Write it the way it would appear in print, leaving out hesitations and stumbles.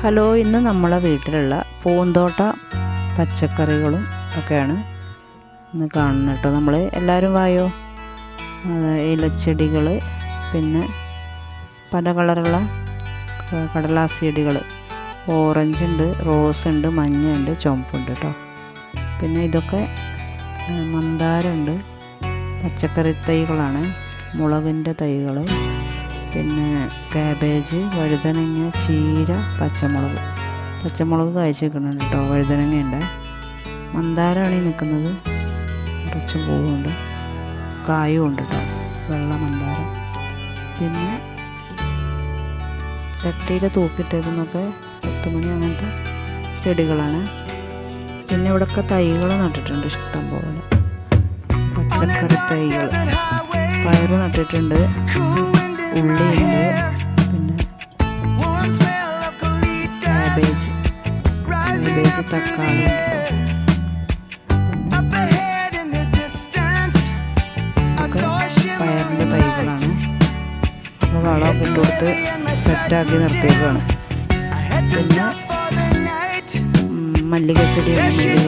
Hello, ഇന്ന് നമ്മളെ വീട്ടിലുള്ള പൂന്തോട്ട പച്ചക്കറികളും ഒക്കെയാണ് ഇന്ന് കാണുന്നത് കേട്ടോ. നമ്മൾ എല്ലാവരും വായോ. ഇലച്ചെടികൾ, പിന്നെ പല കളറുള്ള കടലാസ് ചെടികൾ, ഓറഞ്ച് ഉണ്ട്, റോസ് ഉണ്ട്, മഞ്ഞ ഉണ്ട്, ചുവപ്പുണ്ട് കേട്ടോ. പിന്നെ ഇതൊക്കെ മന്ദാരമുണ്ട്, പച്ചക്കറി തൈകളാണ്, മുളകിൻ്റെ തൈകൾ, പിന്നെ കാബേജ്, വഴുതനങ്ങ, ചീര, പച്ചമുളക് കായ്ച്ച് നിൽക്കുന്നുണ്ട് കേട്ടോ. വഴുതനങ്ങയുണ്ട്, മന്ദാരമാണ് ഈ നിൽക്കുന്നത്, കുറച്ച് പൂവുണ്ട്, കായും ഉണ്ട് കേട്ടോ, വെള്ള മന്ദാരം. പിന്നെ ചട്ടിയിൽ തൂക്കിയിട്ടേക്കുന്നൊക്കെ 10 മണി അങ്ങനത്തെ ചെടികളാണ്. പിന്നെ ഇവിടെയൊക്കെ തൈകൾ നട്ടിട്ടുണ്ട് ഇഷ്ടം പോലെ, പച്ചക്കറി തൈകൾ, പയറ് നട്ടിട്ടുണ്ട്, ഉള്ളിയുണ്ട്, പിന്നെ കാബേജ്, തക്കാളി പയറിൻ്റെ തൈകളാണ്. വളമൊക്കെ ഇട്ട് കൊടുത്ത് സെറ്റാക്കി നിർത്തിയേക്കാണ്. പിന്നെ മല്ലിക ചെടിയാണ്.